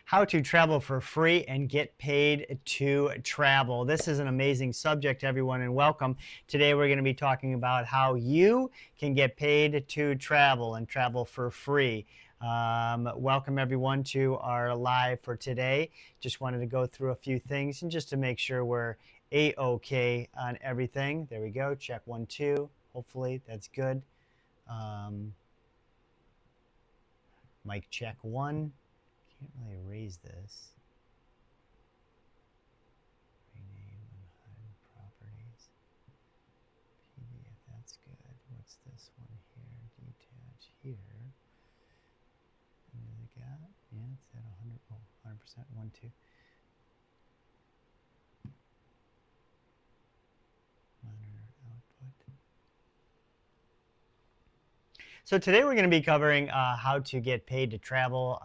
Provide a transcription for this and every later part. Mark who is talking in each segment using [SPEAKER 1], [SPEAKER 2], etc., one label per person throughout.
[SPEAKER 1] How to travel for free and get paid to travel. This is an amazing subject, everyone, and welcome. Today we're going to be talking about how you can get paid to travel and travel for free. Welcome everyone to our live for today. Just wanted to go through a few things and just to make sure we're A-OK on everything. There we go. Check 1, 2. Hopefully that's good. Mic check 1. Can't really erase this. Rename and hide properties. PDF, that's good. What's this one here? Detach here. And then I got, yeah, it's at 100, oh, 100%, 1, 2. Monitor output. So today we're going to be covering how to get paid to travel,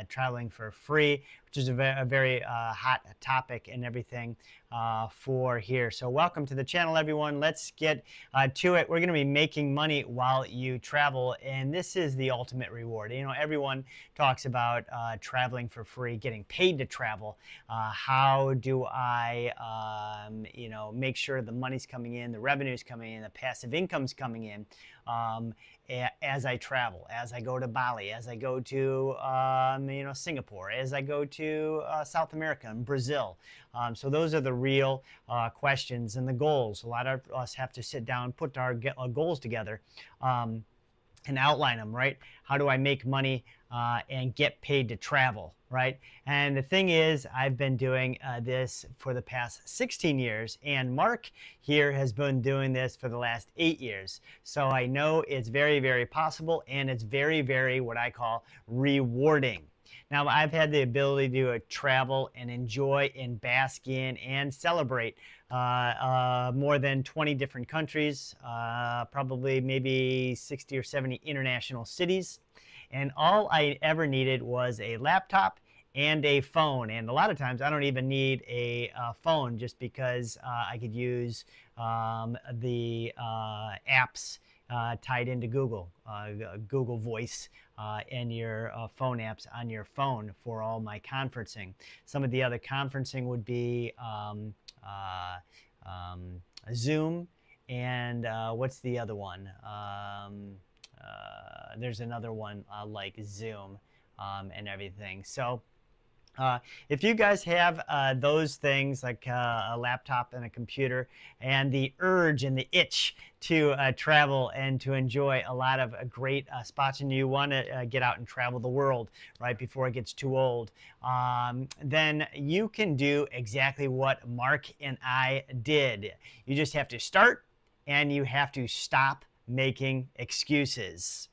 [SPEAKER 1] traveling for free, which is a very hot topic and everything for here. So welcome to the channel, everyone. Let's get to it. We're going to be making money while you travel, and this is the ultimate reward. You know, everyone talks about traveling for free, getting paid to travel. How do I, you know, make sure the money's coming in, the revenue's coming in, the passive income's coming in as I travel, as I go to Bali, as I go to you know, Singapore, as I go to South America and Brazil. So those are the real questions and the goals. A lot of us have to sit down, put our goals together, and outline them, right? How do I make money and get paid to travel, right? And the thing is, I've been doing this for the past 16 years, and Mark here has been doing this for the last 8 years. So I know it's very, very possible, and it's very, very what I call rewarding. Now, I've had the ability to travel and enjoy and bask in and celebrate more than 20 different countries, probably maybe 60 or 70 international cities. And all I ever needed was a laptop and a phone. And a lot of times I don't even need a phone, just because I could use the apps tied into Google, Google Voice, and your phone apps on your phone for all my conferencing. Some of the other conferencing would be Zoom, and what's the other one? There's another one like Zoom and everything. So if you guys have those things like a laptop and a computer and the urge and the itch to travel and to enjoy a lot of great spots, and you want to get out and travel the world right before it gets too old, then you can do exactly what Mark and I did. You just have to start, and you have to stop making excuses.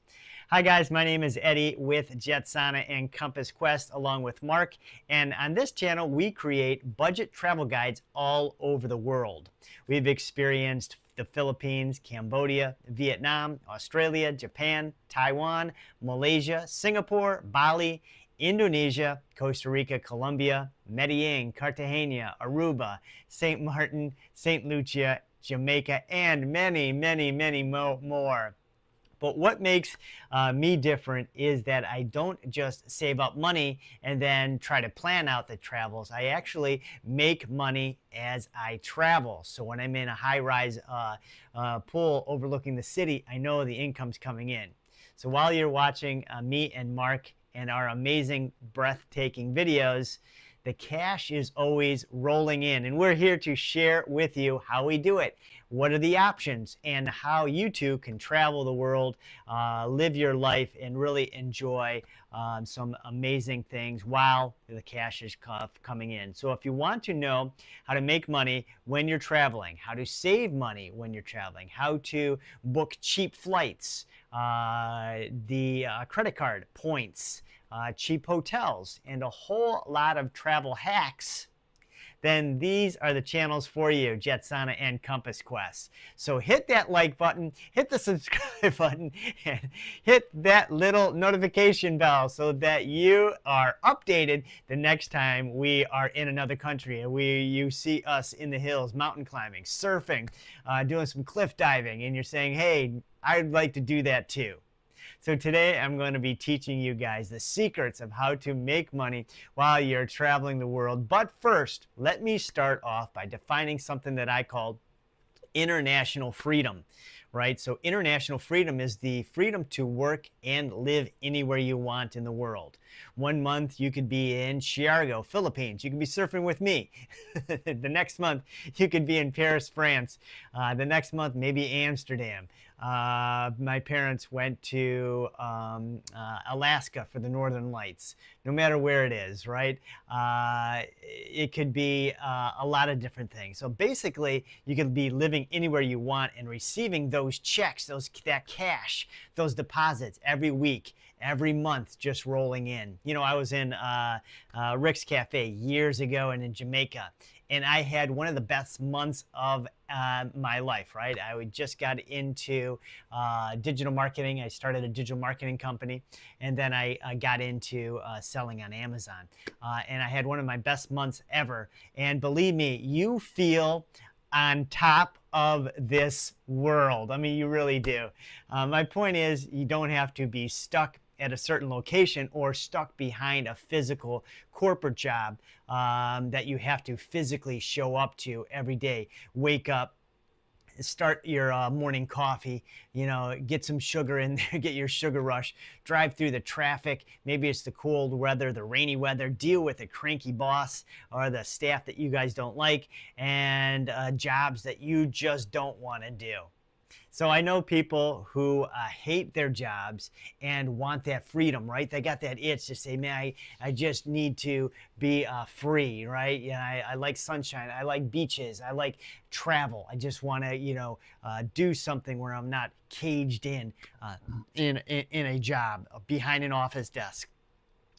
[SPEAKER 1] Hi guys, my name is Eddie with Jetsana and Compass Quest, along with Mark, and on this channel we create budget travel guides all over the world. We've experienced the Philippines, Cambodia, Vietnam, Australia, Japan, Taiwan, Malaysia, Singapore, Bali, Indonesia, Costa Rica, Colombia, Medellin, Cartagena, Aruba, St. Martin, St. Lucia, Jamaica, and many, many, many more. But what makes me different is that I don't just save up money and then try to plan out the travels. I actually make money as I travel. So when I'm in a high-rise pool overlooking the city, I know the income's coming in. So while you're watching me and Mark and our amazing, breathtaking videos, the cash is always rolling in, and we're here to share with you how we do it, what are the options, and how you too can travel the world, live your life, and really enjoy some amazing things while the cash is coming in. So if you want to know how to make money when you're traveling, how to save money when you're traveling, how to book cheap flights, the credit card points, cheap hotels, and a whole lot of travel hacks, then these are the channels for you, Jetsana and Compass Quest. So hit that like button, hit the subscribe button, and hit that little notification bell so that you are updated the next time we are in another country and you see us in the hills, mountain climbing, surfing, doing some cliff diving, and you're saying, hey, I'd like to do that too. So today I'm going to be teaching you guys the secrets of how to make money while you're traveling the world. But first, let me start off by defining something that I call international freedom, right? So international freedom is the freedom to work and live anywhere you want in the world. 1 month you could be in Chicago, Philippines. You could be surfing with me. The next month you could be in Paris, France. The next month maybe Amsterdam. My parents went to Alaska for the Northern Lights. No matter where it is, right? It could be a lot of different things. So basically, you could be living anywhere you want and receiving those checks, that cash, those deposits every week, every month, just rolling in. You know, I was in Rick's Cafe years ago and in Jamaica, and I had one of the best months of my life, right? I just got into digital marketing. I started a digital marketing company, and then I got into selling on Amazon. And I had one of my best months ever. And believe me, you feel on top of this world. I mean, you really do. My point is, you don't have to be stuck at a certain location or stuck behind a physical corporate job that you have to physically show up to every day. Wake up, start your morning coffee, you know, get some sugar in there, get your sugar rush, drive through the traffic. Maybe it's the cold weather, the rainy weather, deal with a cranky boss or the staff that you guys don't like, and jobs that you just don't want to do. So I know people who hate their jobs and want that freedom, right? They got that itch to say, man, I just need to be free, right? Yeah, I like sunshine. I like beaches. I like travel. I just want to, you know, do something where I'm not caged in a job behind an office desk.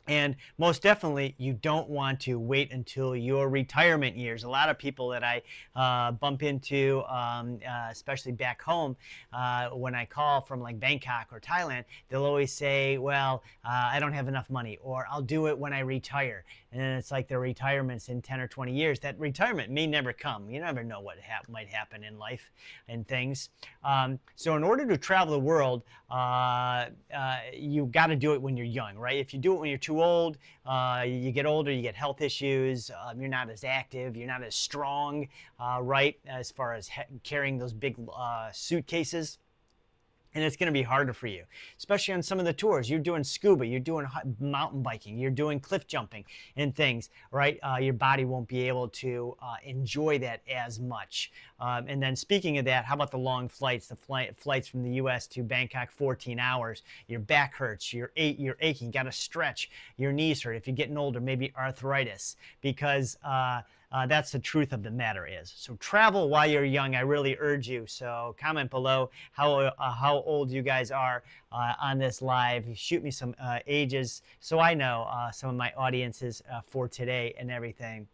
[SPEAKER 1] And most definitely, you don't want to wait until your retirement years. A lot of people that I bump into, especially back home, when I call from like Bangkok or Thailand, they'll always say, well, I don't have enough money, or I'll do it when I retire. And it's like their retirement's in 10 or 20 years. That retirement may never come. You never know what might happen in life and things. So in order to travel the world, you've got to do it when you're young, right? If you do it when you're too old, you get older, you get health issues, you're not as active, you're not as strong, right, as far as carrying those big suitcases. And it's going to be harder for you, especially on some of the tours. You're doing scuba, you're doing mountain biking, you're doing cliff jumping and things, right? Your body won't be able to enjoy that as much. And then speaking of that, how about the long flights? The flights from the U.S. to Bangkok, 14 hours. Your back hurts, you're aching, got to stretch. Your knees hurt. If you're getting older, maybe arthritis, because that's the truth of the matter is. So travel while you're young, I really urge you. So comment below how old you guys are on this live. Shoot me some ages so I know some of my audiences for today and everything.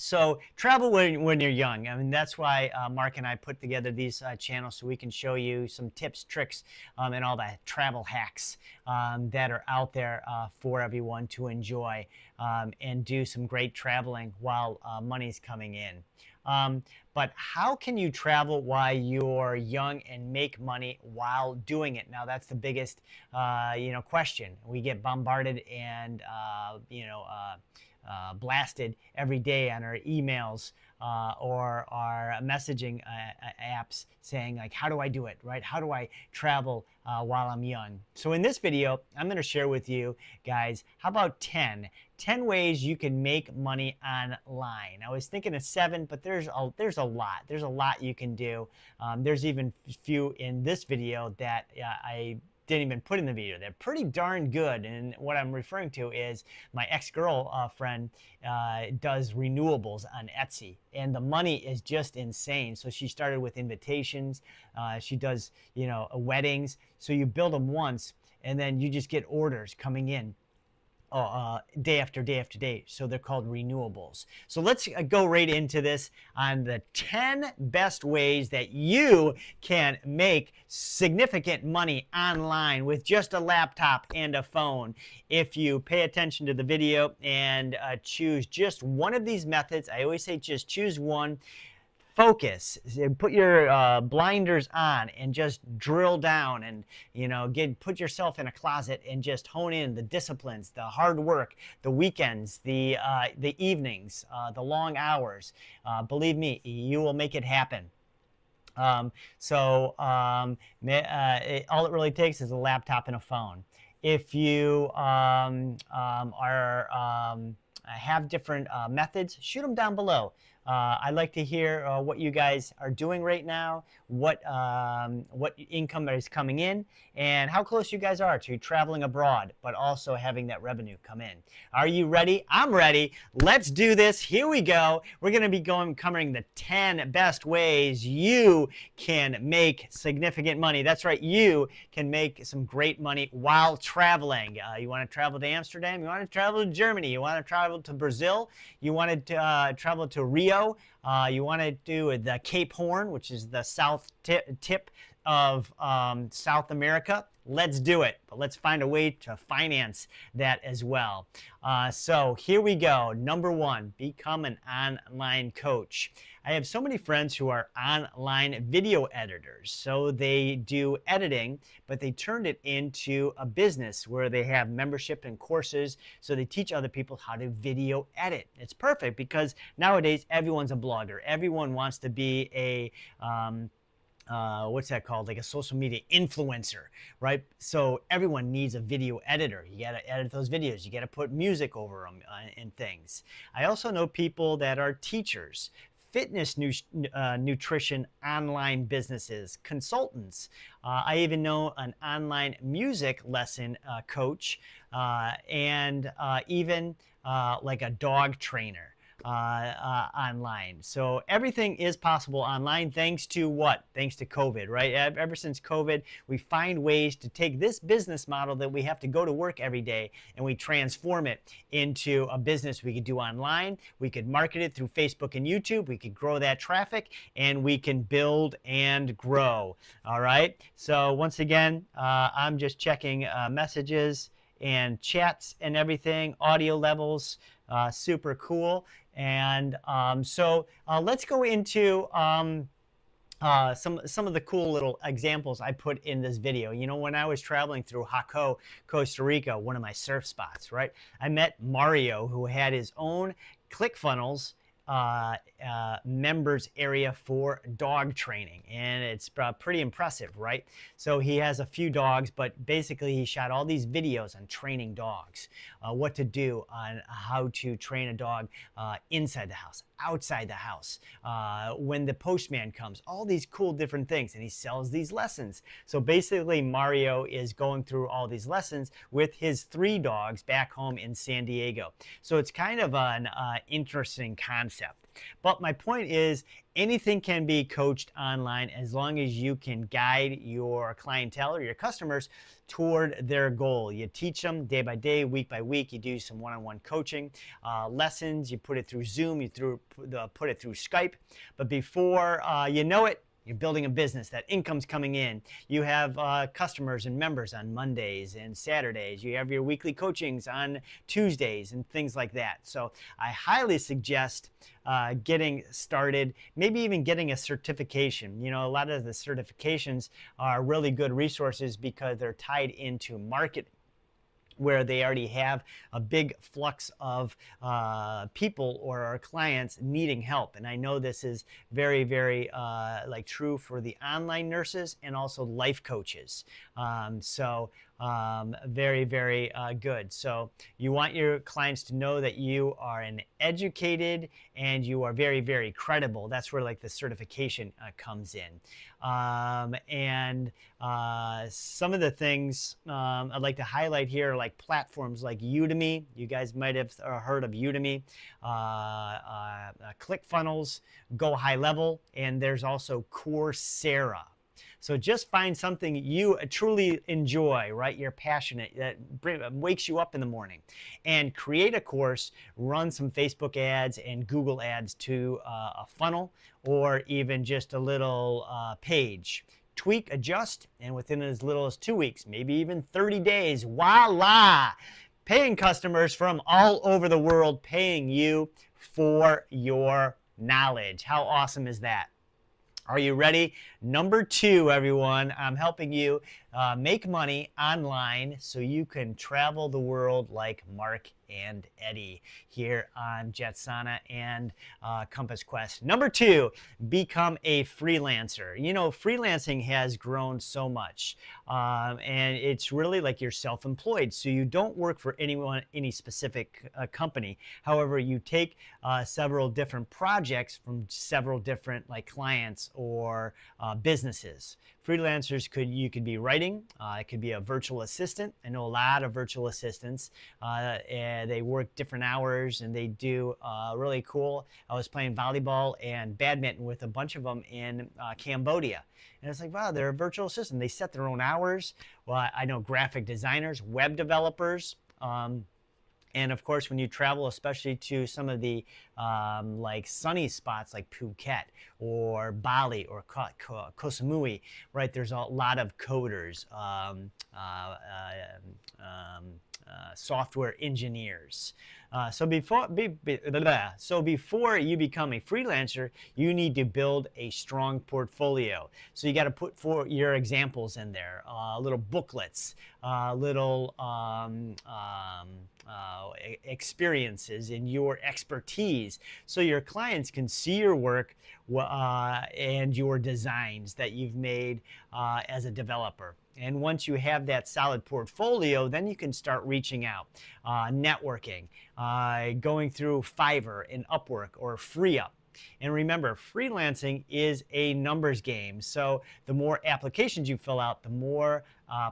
[SPEAKER 1] So travel when you're young. I mean, that's why Mark and I put together these channels so we can show you some tips, tricks, and all the travel hacks that are out there for everyone to enjoy and do some great traveling while money's coming in. But how can you travel while you're young and make money while doing it? Now, that's the biggest question. We get bombarded and blasted every day on our emails or our messaging apps saying, like, how do I do it, right? How do I travel while I'm young? So in this video, I'm going to share with you guys, how about 10 ways you can make money online. I was thinking of 7, but there's a lot. There's a lot you can do. There's even a few in this video that I didn't even put in the video. They're pretty darn good. And what I'm referring to is my ex-girl friend does renewables on Etsy, and the money is just insane. So she started with invitations. She does, weddings. So you build them once, and then you just get orders coming in day after day after day. So they're called renewables. So let's go right into this on the 10 best ways that you can make significant money online with just a laptop and a phone. If you pay attention to the video and choose just one of these methods, I always say just choose one. focus, put your blinders on and just drill down, and put yourself in a closet and just hone in the disciplines, the hard work, the weekends, the evenings, the long hours. Believe me, you will make it happen. All it really takes is a laptop and a phone. If you have different methods, shoot them down below. I'd like to hear what you guys are doing right now, what income is coming in, and how close you guys are to traveling abroad, but also having that revenue come in. Are you ready? I'm ready. Let's do this. Here we go. We're going to be covering the 10 best ways you can make significant money. That's right. You can make some great money while traveling. You want to travel to Amsterdam? You want to travel to Germany? You want to travel to Brazil? You want to travel to Rio? You want to do the Cape Horn, which is the south tip of South America. Let's do it, but let's find a way to finance that as well. So here we go. Number one, become an online coach. I have so many friends who are online video editors. So they do editing, but they turned it into a business where they have membership and courses. So they teach other people how to video edit. It's perfect because nowadays everyone's a blogger. Everyone wants to be a what's that called? Like a social media influencer, right? So everyone needs a video editor. You got to edit those videos. You got to put music over them and things. I also know people that are teachers, fitness nutrition online businesses, consultants. I even know an online music lesson coach, and even like a dog trainer. Online. So everything is possible online thanks to what? Thanks to COVID, right? Ever since COVID, we find ways to take this business model that we have to go to work every day and we transform it into a business we could do online. We could market it through Facebook and YouTube. We could grow that traffic and we can build and grow. All right. So once again, I'm just checking messages and chats and everything, audio levels, super cool. And so let's go into some of the cool little examples I put in this video. You know, when I was traveling through Jaco, Costa Rica, one of my surf spots, right? I met Mario, who had his own ClickFunnels members area for dog training, and it's pretty impressive, right? So he has a few dogs, but basically he shot all these videos on training dogs, what to do, on how to train a dog inside the house, outside the house, when the postman comes, all these cool different things, and he sells these lessons. So basically Mario is going through all these lessons with his 3 dogs back home in San Diego. So it's kind of an interesting concept. But my point is, anything can be coached online as long as you can guide your clientele or your customers toward their goal. You teach them day by day, week by week. You do some one-on-one coaching lessons. You put it through Zoom. You put it through Skype. But before you know it, you're building a business. That income's coming in. You have customers and members on Mondays and Saturdays. You have your weekly coachings on Tuesdays and things like that. So I highly suggest getting started, maybe even getting a certification. You know, a lot of the certifications are really good resources because they're tied into market, where they already have a big flux of people or our clients needing help. And I know this is very, very like true for the online nurses and also life coaches. Very, very good. So you want your clients to know that you are an educated and you are very, very credible. That's where like the certification comes in. Some of the things I'd like to highlight here are like platforms like Udemy. You guys might have heard of Udemy, ClickFunnels, Go High Level, and there's also Coursera. So just find something you truly enjoy, right? You're passionate, that wakes you up in the morning, and create a course, run some Facebook ads and Google ads to a funnel or even just a little page. Tweak, adjust, and within as little as 2 weeks, maybe even 30 days, voila! Paying customers from all over the world paying you for your knowledge. How awesome is that? Are you ready? Number 2, everyone, I'm helping you make money online so you can travel the world like Mark and Eddie here on Jetsana and Compass Quest. Number 2, become a freelancer. You know, freelancing has grown so much, and it's really like you're self-employed. So you don't work for any specific company. However, you take several different projects from several different clients or businesses. Freelancers you could be writing. It could be a virtual assistant. I know a lot of virtual assistants. And they work different hours and they do really cool. I was playing volleyball and badminton with a bunch of them in Cambodia. And it's like, wow, they're a virtual assistant. They set their own hours. Well, I know graphic designers, web developers. And of course, when you travel, especially to some of the sunny spots like Phuket or Bali or Koh Samui, right? There's a lot of coders, software engineers. So before you become a freelancer, you need to build a strong portfolio. So you got to put your examples in there, little booklets, little experiences in your expertise, so your clients can see your work and your designs that you've made as a developer. And once you have that solid portfolio, then you can start reaching out, networking, going through Fiverr and Upwork or FreeUp. And remember, freelancing is a numbers game. So the more applications you fill out, the more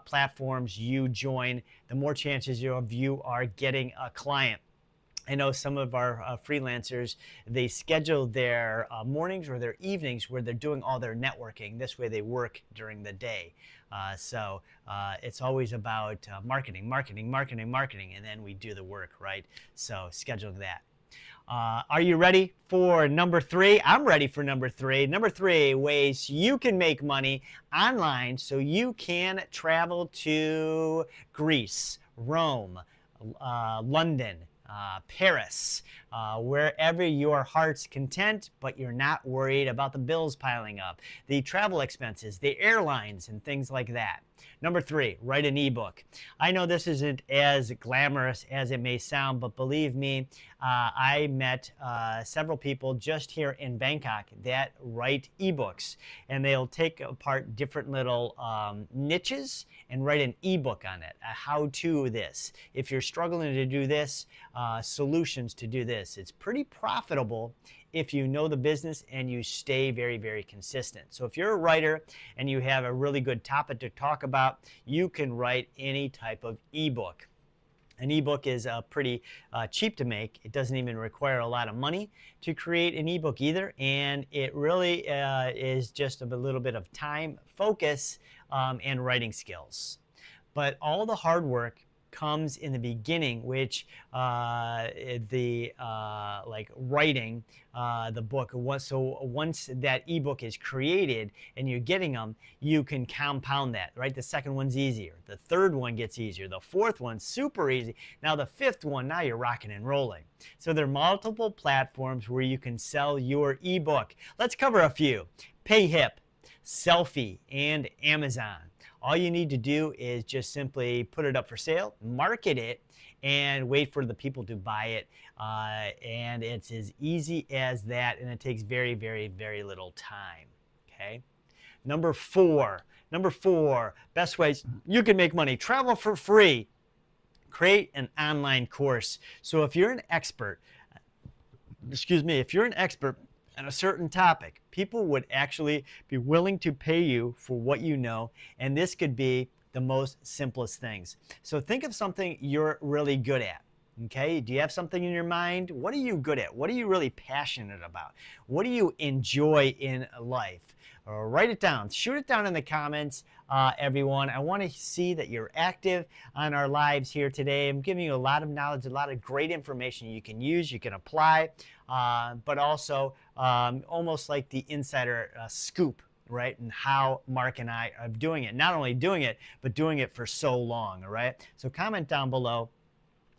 [SPEAKER 1] platforms you join, the more chances you are getting a client. I know some of our freelancers, they schedule their mornings or their evenings where they're doing all their networking. This way they work during the day. So it's always about marketing, and then we do the work, right? So schedule that. Are you ready for number 3? I'm ready for number 3. Number 3 ways you can make money online so you can travel to Greece, Rome, London, Paris, wherever your heart's content, but you're not worried about the bills piling up, the travel expenses, the airlines, and things like that. Number 3, write an ebook. I know this isn't as glamorous as it may sound, but believe me, I met several people just here in Bangkok that write ebooks, and they'll take apart different little niches and write an ebook on it, a how-to this. If you're struggling to do this, solutions to do this. It's pretty profitable if you know the business and you stay very, very consistent. So if you're a writer and you have a really good topic to talk about, you can write any type of ebook. An ebook is pretty cheap to make. It doesn't even require a lot of money to create an ebook either, and it really is just a little bit of time, focus, and writing skills. But all the hard work comes in the beginning, which writing the book. So once that ebook is created and you're getting them, you can compound that, right? The second one's easier. The third one gets easier. The fourth one's super easy. Now the fifth one, now you're rocking and rolling. So there are multiple platforms where you can sell your ebook. Let's cover a few. Payhip, Selfie, and Amazon. All you need to do is just simply put it up for sale, market it, and wait for the people to buy it. And it's as easy as that, and it takes very, very, very little time. Okay. Number 4, best ways you can make money. Travel for free. Create an online course. So if you're an expert, on a certain topic, people would actually be willing to pay you for what you know, and this could be the most simplest things. So think of something you're really good at. Okay, do you have something in your mind? What are you good at? What are you really passionate about? What do you enjoy in life? Write it down. Shoot it down in the comments, everyone. I want to see that you're active on our lives here today. I'm giving you a lot of knowledge, a lot of great information you can use, you can apply, but also almost like the insider scoop, right? And how Mark and I are doing it. Not only doing it, but doing it for so long, all right? So comment down below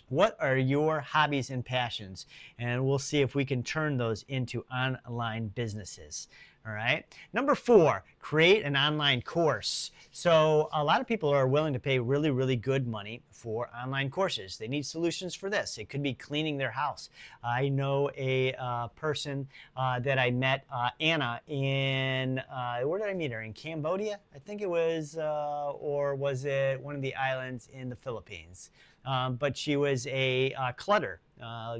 [SPEAKER 1] What are your hobbies and passions? And we'll see if we can turn those into online businesses. All right. Number 4, create an online course. So a lot of people are willing to pay really, really good money for online courses. They need solutions for this. It could be cleaning their house. I know a person that I met, Anna, in, where did I meet her? In Cambodia, I think it was, or was it one of the islands in the Philippines? But she was a clutter.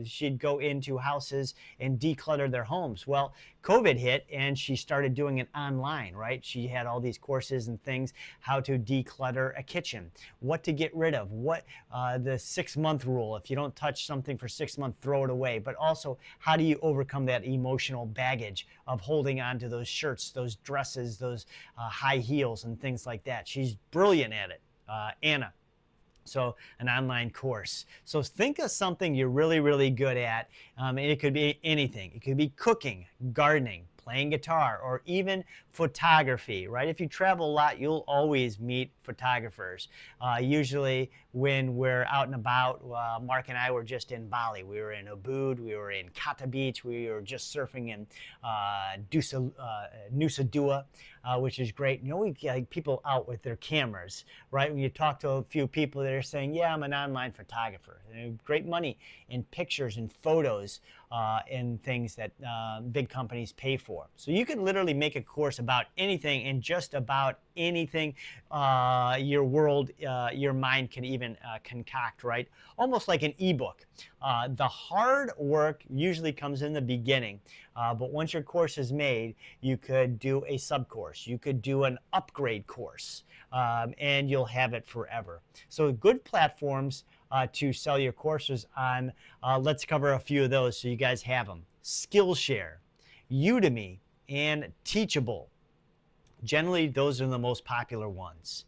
[SPEAKER 1] She'd go into houses and declutter their homes. Well, COVID hit and she started doing it online, right? She had all these courses and things, how to declutter a kitchen, what to get rid of, what the 6-month rule. If you don't touch something for 6 months, throw it away. But also, how do you overcome that emotional baggage of holding on to those shirts, those dresses, those high heels and things like that? She's brilliant at it, Anna. So an online course. So think of something you're really, really good at. And it could be anything. It could be cooking, gardening, playing guitar, or even photography, right? If you travel a lot, you'll always meet photographers. Usually when we're out and about, Mark and I were just in Bali. We were in Ubud, we were in Kata Beach, we were just surfing in Nusa Dua, which is great. You know, we get people out with their cameras, right? When you talk to a few people that are saying, yeah, I'm an online photographer. Great money in pictures and photos and things that big companies pay for. So you could literally make a course about anything and just about anything your world, your mind can even concoct, right? Almost like an ebook. The hard work usually comes in the beginning, but once your course is made, you could do a sub-course. You could do an upgrade course, and you'll have it forever. So good platforms to sell your courses on. Let's cover a few of those so you guys have them. Skillshare, Udemy, and Teachable. Generally, those are the most popular ones.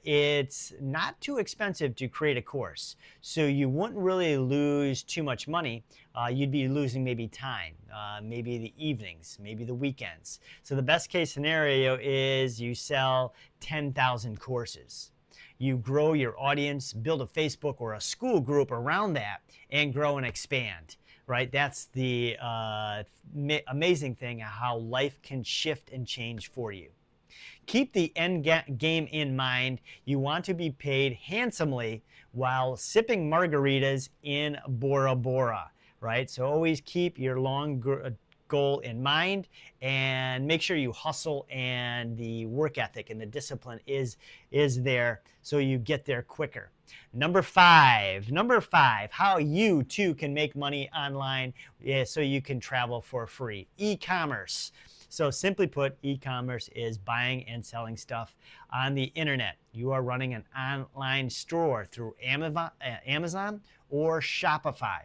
[SPEAKER 1] It's not too expensive to create a course, so you wouldn't really lose too much money. You'd be losing maybe time, maybe the evenings, maybe the weekends. So the best case scenario is you sell 10,000 courses. You grow your audience, build a Facebook or a school group around that, and grow and expand. Right? That's the amazing thing, how life can shift and change for you. Keep the end game in mind. You want to be paid handsomely while sipping margaritas in Bora Bora, right? So always keep your long goal in mind and make sure you hustle and the work ethic and the discipline is there so you get there quicker. Number five, how you too can make money online so you can travel for free. E-commerce. So simply put, e-commerce is buying and selling stuff on the internet. You are running an online store through Amazon or Shopify.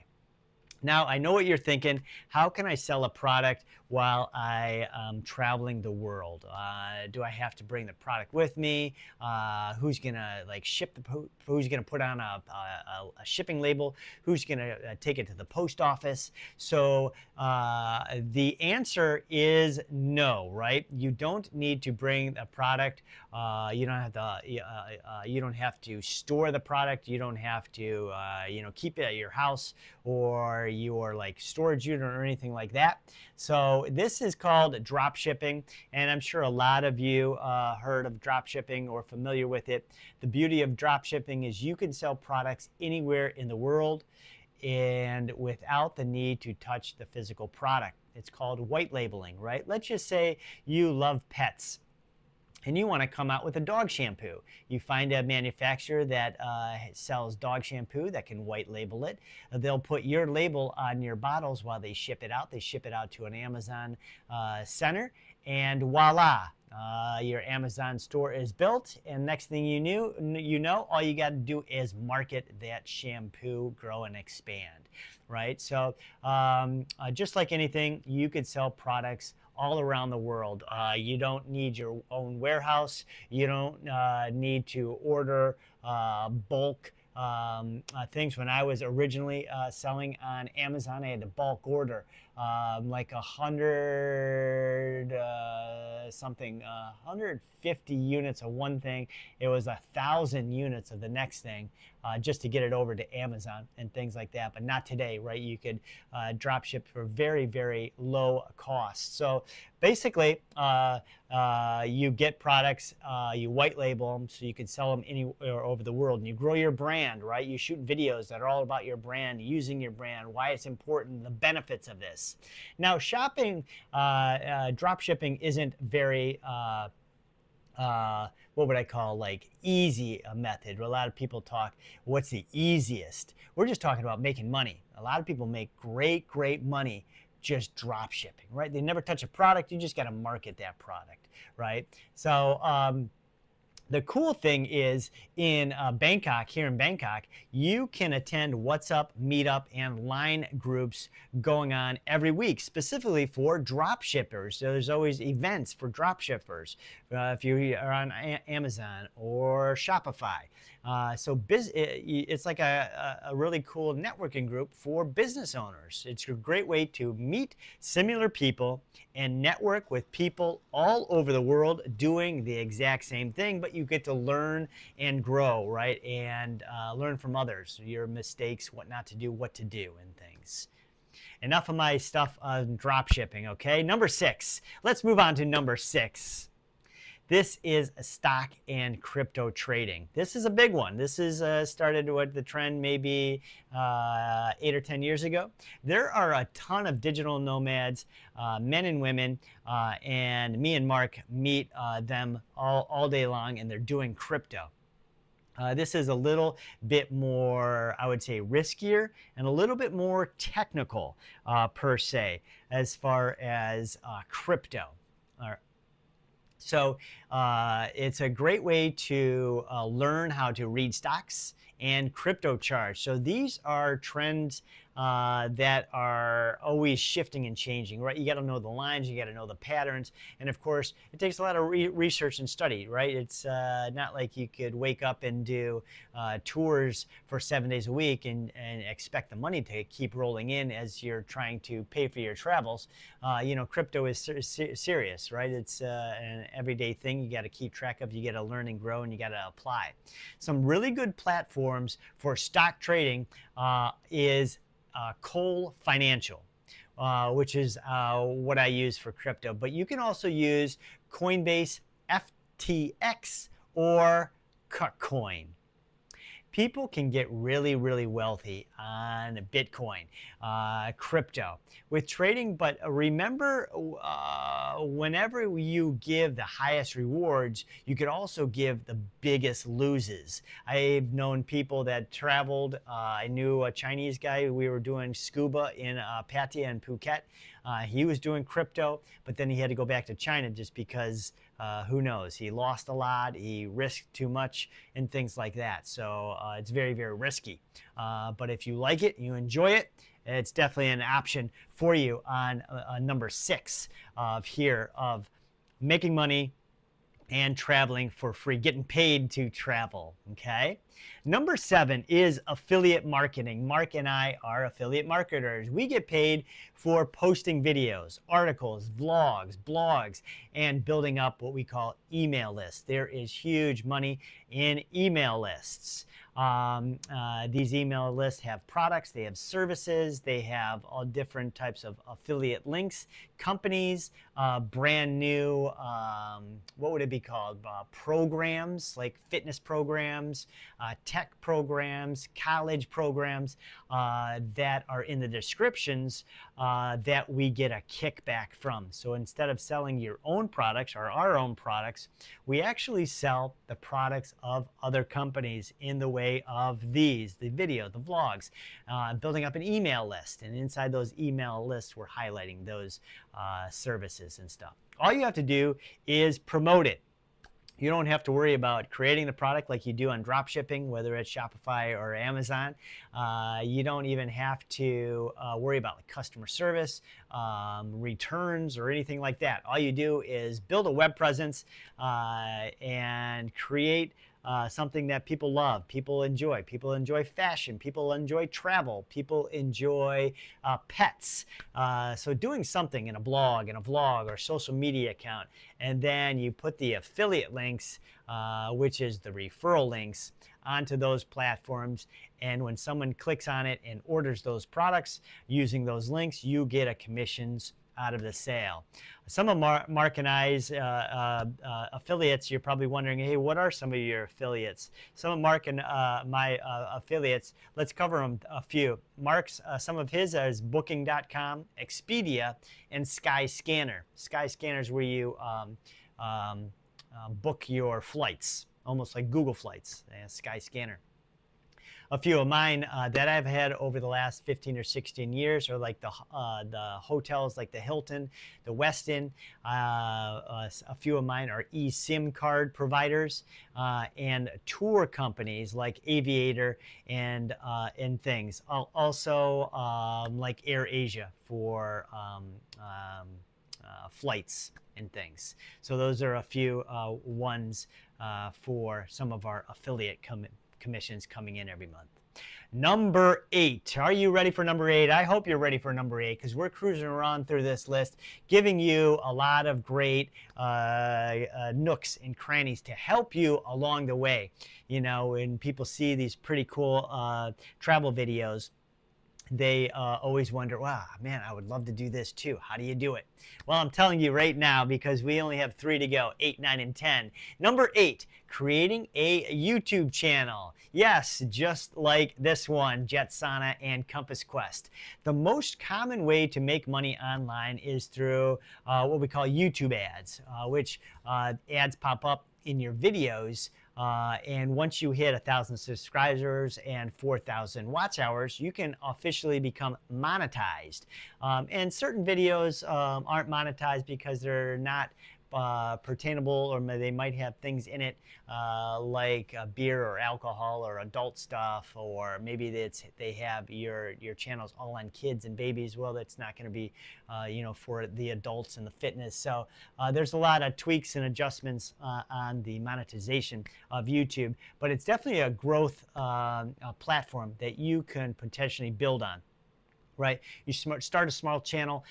[SPEAKER 1] Now, I know what you're thinking. How can I sell a product while I am traveling the world? Do I have to bring the product with me? Who's gonna ship who's gonna put on a shipping label? Who's gonna take it to the post office? So the answer is no, right? You don't need to bring a product. You don't have to store the product. You don't have to keep it at your house or your storage unit or anything like that. So this is called drop shipping, and I'm sure a lot of you heard of drop shipping or familiar with it. The beauty of drop shipping is you can sell products anywhere in the world and without the need to touch the physical product. It's called white labeling, right? Let's just say you love pets and you want to come out with a dog shampoo. You find a manufacturer that sells dog shampoo that can white label it. They'll put your label on your bottles while they ship it out. They ship it out to an Amazon center, and voila, your Amazon store is built. And next thing you know, all you got to do is market that shampoo, grow and expand, right? So just like anything, you could sell products all around the world. You don't need your own warehouse. You don't need to order bulk things. When I was originally selling on Amazon, I had to bulk order like 150 units of one thing. It was 1,000 units of the next thing. just to get it over to Amazon and things like that. But not today, right? You could drop ship for very, very low cost. So basically, you get products, you white label them so you can sell them anywhere over the world, and you grow your brand, right? You shoot videos that are all about your brand, using your brand, why it's important, the benefits of this. Now, shopping, drop shipping isn't very what would I call, like, easy a method. A lot of people talk, what's the easiest? We're just talking about making money. A lot of people make great money just drop shipping, right? They never touch a product. You just got to market that product, right? So the cool thing is in Bangkok, here in Bangkok, you can attend What's Up, Meetup, and Line groups going on every week, specifically for drop shippers. There's always events for drop shippers if you are on Amazon or Shopify. So it's like a really cool networking group for business owners. It's a great way to meet similar people and network with people all over the world doing the exact same thing, but you get to learn and grow, right? And learn from others, your mistakes, what not to do, what to do, and things. Enough of my stuff on drop shipping, okay? Number 6. Let's move on to number 6. This is stock and crypto trading. This is a big one. This is started what the trend maybe 8 or 10 years ago. There are a ton of digital nomads, men and women, and me and Mark meet them all day long, and they're doing crypto. This is a little bit more, I would say, riskier and a little bit more technical per se as far as crypto. So it's a great way to learn how to read stocks and crypto charts. So these are trends that are always shifting and changing, right? You got to know the lines, you got to know the patterns, and of course, it takes a lot of research and study, right? It's not like you could wake up and do tours for 7 days a week and expect the money to keep rolling in as you're trying to pay for your travels. You know, crypto is serious, right? It's an everyday thing you got to keep track of, you got to learn and grow, and you got to apply. Some really good platforms for stock trading is Cole Financial, which is what I use for crypto. But you can also use Coinbase, FTX, or KuCoin. People can get really wealthy on Bitcoin, crypto, with trading. But remember, whenever you give the highest rewards, you could also give the biggest loses. I've known people that traveled. I knew a Chinese guy. We were doing scuba in Pattaya and Phuket. He was doing crypto, but then he had to go back to China just because who knows? He lost a lot, he risked too much, and things like that. So it's very risky. But if you like it, you enjoy it, it's definitely an option for you on number 6 of making money and traveling for free, getting paid to travel, okay? Number 7 is affiliate marketing. Mark and I are affiliate marketers. We get paid for posting videos, articles, vlogs, blogs, and building up what we call email lists. There is huge money in email lists. These email lists have products, they have services, they have all different types of affiliate links, companies, brand new, what would it be called? Programs, like fitness programs, tech programs, college programs that are in the descriptions that we get a kickback from. So instead of selling your own products or our own products, we actually sell the products of other companies in the way of these, the video, the vlogs, building up an email list. And inside those email lists, we're highlighting those services and stuff. All you have to do is promote it. You don't have to worry about creating the product like you do on drop shipping, whether it's Shopify or Amazon. You don't even have to worry about like customer service, returns, or anything like that. All you do is build a web presence and create something that people love, people enjoy. People enjoy fashion, people enjoy travel, people enjoy pets. So doing something in a blog, in a vlog, or social media account, and then you put the affiliate links, which is the referral links, onto those platforms. And when someone clicks on it and orders those products using those links, you get a commissions out of the sale. Some of Mark and I's affiliates, you're probably wondering, hey, what are some of your affiliates? Some of Mark and my affiliates, let's cover them a few. Mark's, some of his is Booking.com, Expedia, and Skyscanner. Skyscanner is where you book your flights, almost like Google Flights, Skyscanner. A few of mine that I've had over the last 15 or 16 years are like the hotels like the Hilton, the Westin. A few of mine are eSIM card providers and tour companies like Aviator and things. Also like AirAsia for flights and things. So those are a few ones for some of our affiliate commissions coming in every month. Number 8. Are you ready for number 8? I hope you're ready for number 8 because we're cruising around through this list, giving you a lot of great nooks and crannies to help you along the way. You know, when people see these pretty cool travel videos, they always wonder, wow, man, I would love to do this too. How do you do it? Well, I'm telling you right now because we only have 3 to go, 8, 9, and 10. Number 8, creating a YouTube channel. Yes, just like this one, Jetsana and Compass Quest. The most common way to make money online is through what we call YouTube ads, which ads pop up in your videos. And once you hit 1,000 subscribers and 4,000 watch hours, you can officially become monetized. And certain videos aren't monetized because they're not pertainable, or they might have things in it like beer or alcohol or adult stuff, or maybe they have your channels all on kids and babies. Well, that's not going to be you know, for the adults and the fitness. So there's a lot of tweaks and adjustments on the monetization of YouTube, but it's definitely a growth platform that you can potentially build on. Right, you start a small channel.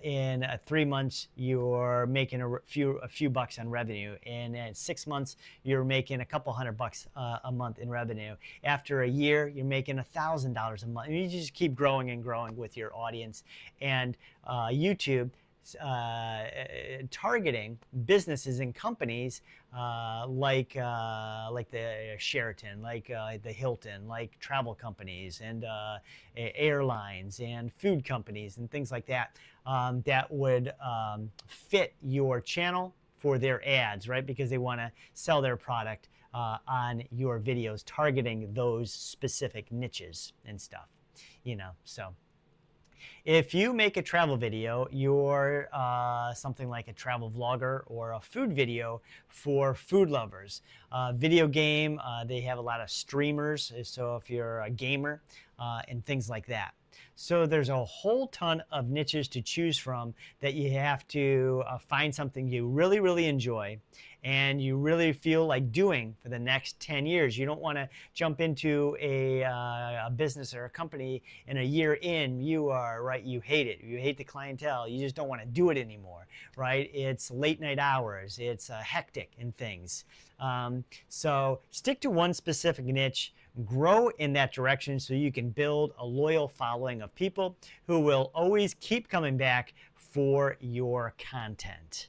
[SPEAKER 1] In 3 months, you're making a few bucks on revenue. And in 6 months, you're making a couple $100 a month in revenue. After a year, you're making $1,000 a month. And you just keep growing and growing with your audience. And YouTube targeting businesses and companies like the Sheraton, like the Hilton, like travel companies and airlines and food companies and things like that, that would fit your channel for their ads, right? Because they want to sell their product on your videos, targeting those specific niches and stuff, you know, so. If you make a travel video, you're something like a travel vlogger or a food video for food lovers. Video game, they have a lot of streamers, so if you're a gamer and things like that. So there's a whole ton of niches to choose from that you have to find something you really, really enjoy and you really feel like doing for the next 10 years. You don't want to jump into a business or a company and a year in, you hate it. You hate the clientele. You just don't want to do it anymore, right? It's late night hours. It's hectic and things. So stick to one specific niche, grow in that direction so you can build a loyal following of people who will always keep coming back for your content.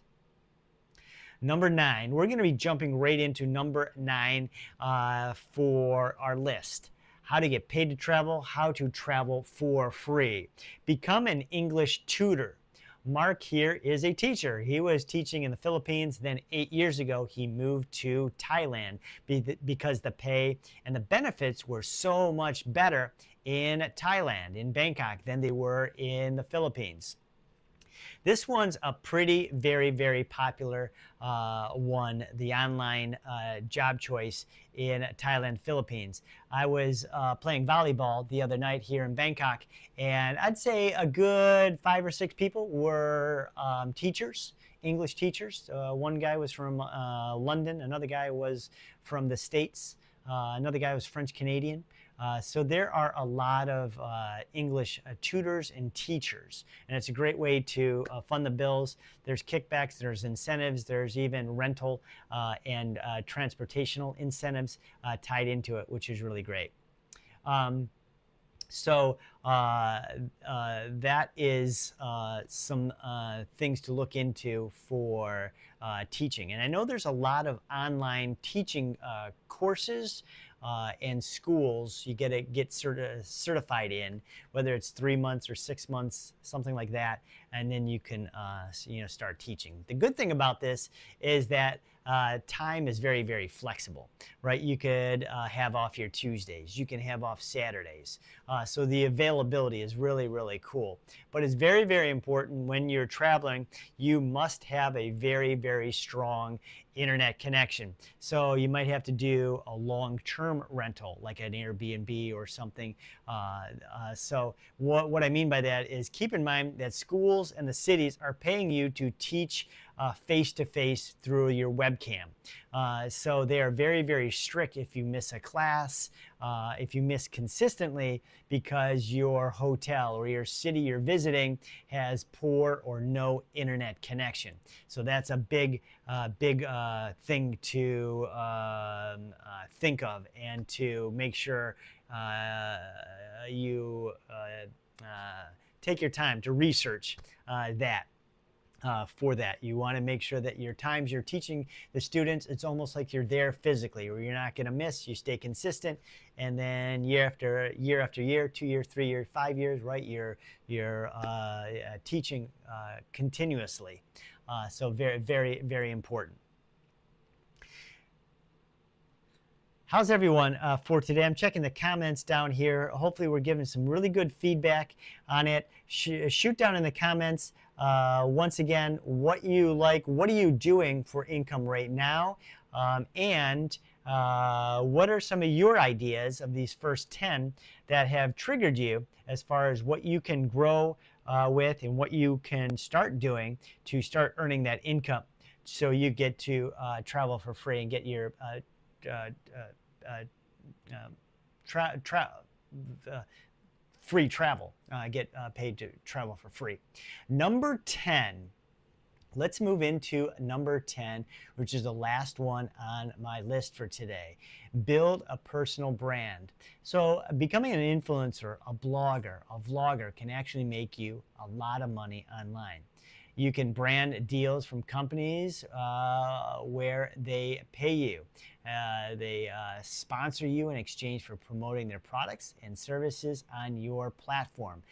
[SPEAKER 1] Number 9, we're going to be jumping right into number 9 for our list. How to get paid to travel, how to travel for free. Become an English tutor. Mark here is a teacher. He was teaching in the Philippines. Then 8 years ago, he moved to Thailand because the pay and the benefits were so much better in Thailand, in Bangkok, than they were in the Philippines. This one's a pretty, very, very popular one, the online job choice in Thailand, Philippines. I was playing volleyball the other night here in Bangkok, and I'd say a good 5 or 6 people were teachers, English teachers. One guy was from London, another guy was from the States, another guy was French Canadian. So there are a lot of English tutors and teachers, and it's a great way to fund the bills. There's kickbacks, there's incentives, there's even rental and transportational incentives tied into it, which is really great. So that is some things to look into for teaching. And I know there's a lot of online teaching courses and schools you get certified in, whether it's 3 months or 6 months, something like that, and then you can start teaching. The good thing about this is that time is very, very flexible, right? You could have off your Tuesdays, you can have off Saturdays. So the availability is really, really cool. But it's very, very important when you're traveling, you must have a very, very strong internet connection. So you might have to do a long-term rental, like an Airbnb or something. So what I mean by that is keep in mind that schools and the cities are paying you to teach face-to-face through your webcam. So they are very, very strict if you miss a class, if you miss consistently because your hotel or your city you're visiting has poor or no internet connection. So that's a big thing to think of and to make sure you take your time to research that. For that, you want to make sure that your times you're teaching the students, it's almost like you're there physically, where you're not going to miss. You stay consistent, and then year after year, 2 years, 3 years, 5 years, right? You're teaching continuously. So very, very, very important. How's everyone for today? I'm checking the comments down here. Hopefully we're giving some really good feedback on it. Shoot down in the comments once again what you like, what are you doing for income right now, and what are some of your ideas of these first 10 that have triggered you as far as what you can grow with and what you can start doing to start earning that income so you get to travel for free and get your free travel, get paid to travel for free. Number 10, let's move into number 10, which is the last one on my list for today. Build a personal brand. So becoming an influencer, a blogger, a vlogger can actually make you a lot of money online. You can brand deals from companies where they pay you. They sponsor you in exchange for promoting their products and services on your platform.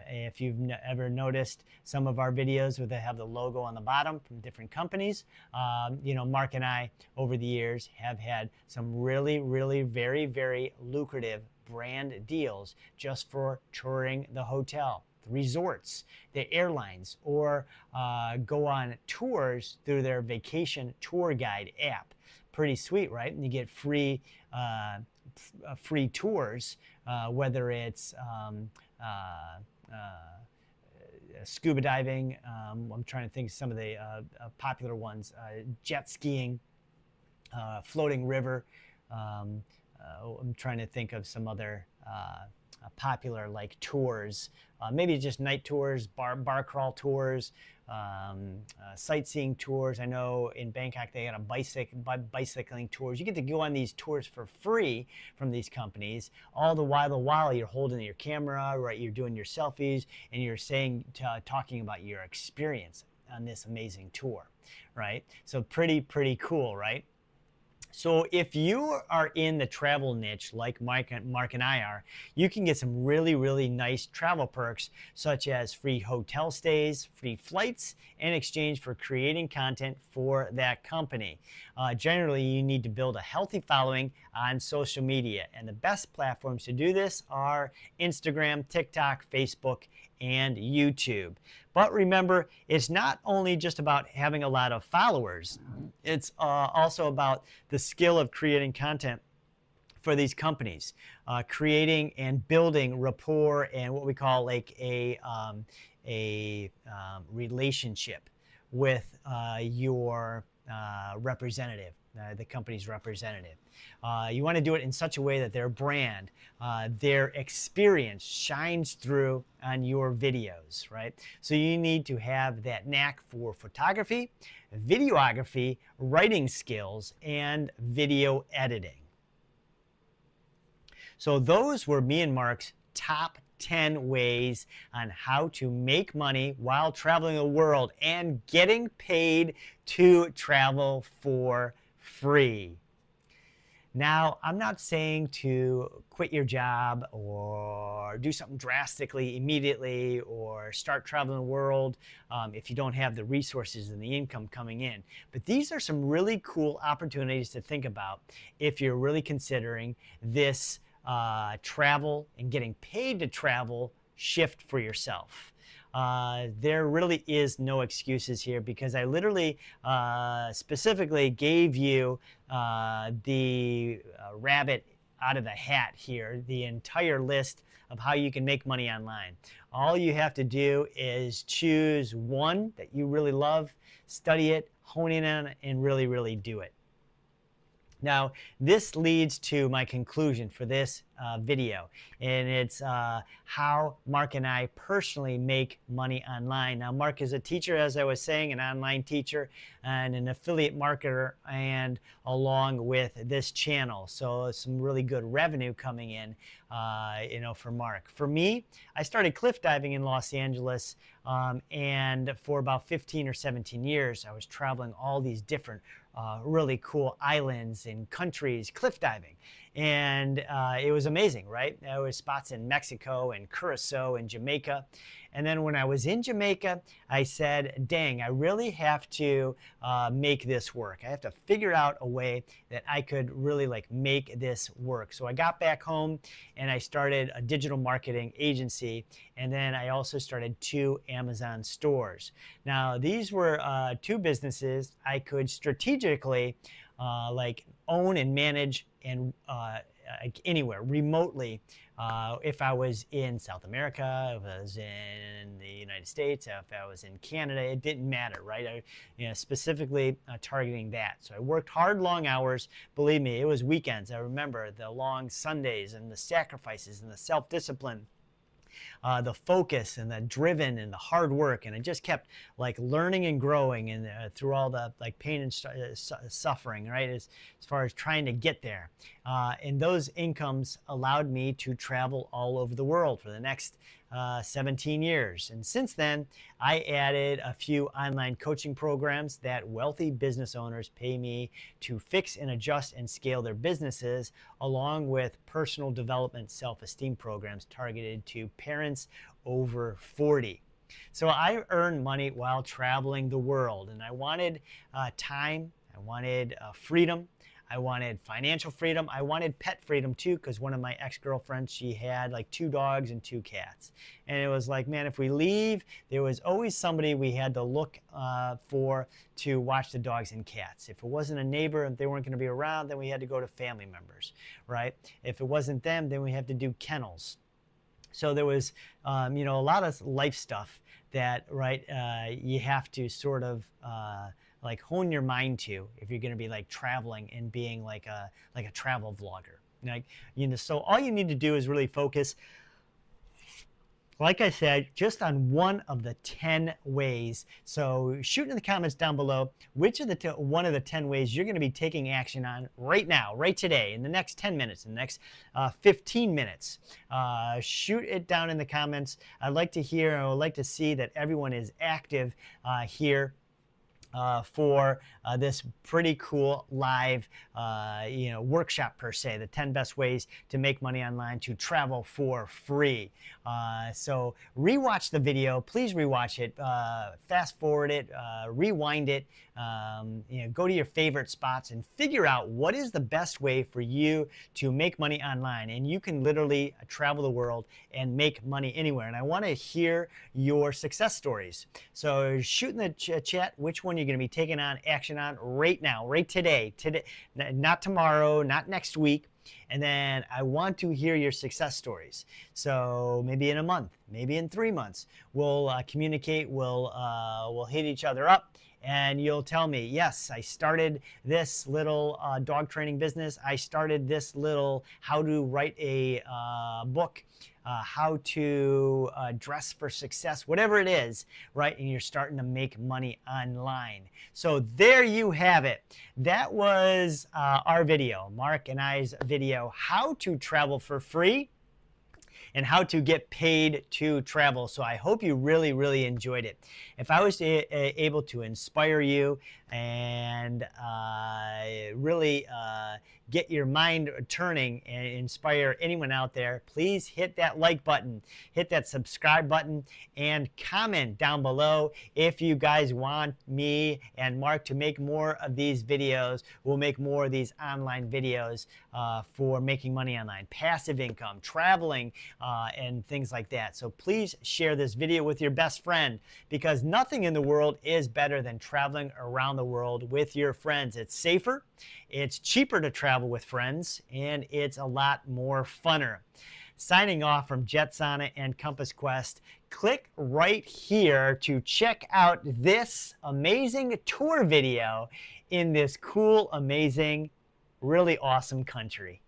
[SPEAKER 1] If you've ever noticed some of our videos where they have the logo on the bottom from different companies, Mark and I over the years have had some really, really very, very lucrative brand deals just for touring the hotel, the resorts, the airlines, or go on tours through their vacation tour guide app. Pretty sweet, right? And you get free tours, whether it's scuba diving. I'm trying to think of some of the popular ones: jet skiing, floating river. I'm trying to think of some other popular like tours, maybe just night tours, bar crawl tours, sightseeing tours. I know in Bangkok they got a bicycling tours. You get to go on these tours for free from these companies, all the while you're holding your camera, right? You're doing your selfies and you're talking about your experience on this amazing tour, right? So pretty cool, right? So if you are in the travel niche like Mark and I are, you can get some really, really nice travel perks such as free hotel stays, free flights, in exchange for creating content for that company. Generally, you need to build a healthy following on social media, and the best platforms to do this are Instagram, TikTok, Facebook, and YouTube. But remember, it's not only just about having a lot of followers. It's also about the skill of creating content for these companies, creating and building rapport and what we call like a relationship with your representative, the company's representative. You want to do it in such a way that their brand, their experience shines through on your videos, right? So you need to have that knack for photography, videography, writing skills, and video editing. So those were me and Mark's top 10 ways on how to make money while traveling the world and getting paid to travel for free. Now, I'm not saying to quit your job or do something drastically immediately or start traveling the world if you don't have the resources and the income coming in. But these are some really cool opportunities to think about if you're really considering this travel and getting paid to travel shift for yourself. There really is no excuses here because I literally specifically gave you the rabbit out of the hat here, the entire list of how you can make money online. All you have to do is choose one that you really love, study it, hone in on it, and really, really do it. Now, this leads to my conclusion for this video, and it's how Mark and I personally make money online. Now, Mark is a teacher, as I was saying, an online teacher and an affiliate marketer, and along with this channel. So some really good revenue coming in, for Mark. For me, I started cliff diving in Los Angeles, and for about 15 or 17 years, I was traveling all these different really cool islands and countries, cliff diving. And it was amazing, right? There were spots in Mexico and Curacao and Jamaica. And then when I was in Jamaica, I said, dang, I really have to make this work. I have to figure out a way that I could really like make this work. So I got back home and I started a digital marketing agency. And then I also started 2 Amazon stores. Now, these were 2 businesses I could strategically like own and manage and anywhere remotely. If I was in South America, if I was in the United States, if I was in Canada, it didn't matter, right? Specifically targeting that. So I worked hard, long hours. Believe me, it was weekends. I remember the long Sundays and the sacrifices and the self-discipline. The focus and the driven and the hard work, and I just kept like learning and growing and through all the like pain and suffering, right, as far as trying to get there. And those incomes allowed me to travel all over the world for the next 17 years. And since then, I added a few online coaching programs that wealthy business owners pay me to fix and adjust and scale their businesses, along with personal development self-esteem programs targeted to parents over 40. So I earned money while traveling the world, and I wanted time, I wanted freedom, I wanted financial freedom. I wanted pet freedom too, because one of my ex-girlfriends, she had like 2 dogs and 2 cats. And it was like, man, if we leave, there was always somebody we had to look for to watch the dogs and cats. If it wasn't a neighbor, if they weren't going to be around, then we had to go to family members, right? If it wasn't them, then we had to do kennels. So there was, a lot of life stuff that, right, you have to sort of like hone your mind to if you're going to be like traveling and being like a travel vlogger. Like, so all you need to do is really focus, like I said, just on one of the 10 ways. So shoot in the comments down below which of the one of the 10 ways you're going to be taking action on right now, right today, in the next 10 minutes, in the next 15 minutes. Shoot it down in the comments. I'd like to hear, I would like to see that everyone is active here for this pretty cool live workshop per se, the 10 best ways to make money online to travel for free. So rewatch the video, please rewatch it, fast forward it, rewind it, go to your favorite spots and figure out what is the best way for you to make money online. And you can literally travel the world and make money anywhere. And I want to hear your success stories. So shoot in the chat which one you're going to be taking on action on right now, right today, not tomorrow, not next week. And then I want to hear your success stories. So maybe in a month, maybe in 3 months, we'll communicate, we'll hit each other up, and you'll tell me, yes, I started this little dog training business. I started this little how to write a book, how to dress for success, whatever it is, right? And you're starting to make money online. So there you have it. That was our video, Mark and I's video, how to travel for free and how to get paid to travel. So I hope you really, really enjoyed it. If I was able to inspire you and really get your mind turning and inspire anyone out there, please hit that like button, hit that subscribe button, and comment down below if you guys want me and Mark to make more of these videos. We'll make more of these online videos for making money online, passive income, traveling, and things like that. So please share this video with your best friend, because nothing in the world is better than traveling around the world with your friends. It's safer, it's cheaper to travel with friends, and it's a lot more funner. Signing off from Jetsana and Compass Quest. Click right here to check out this amazing tour video in this cool, amazing, really awesome country.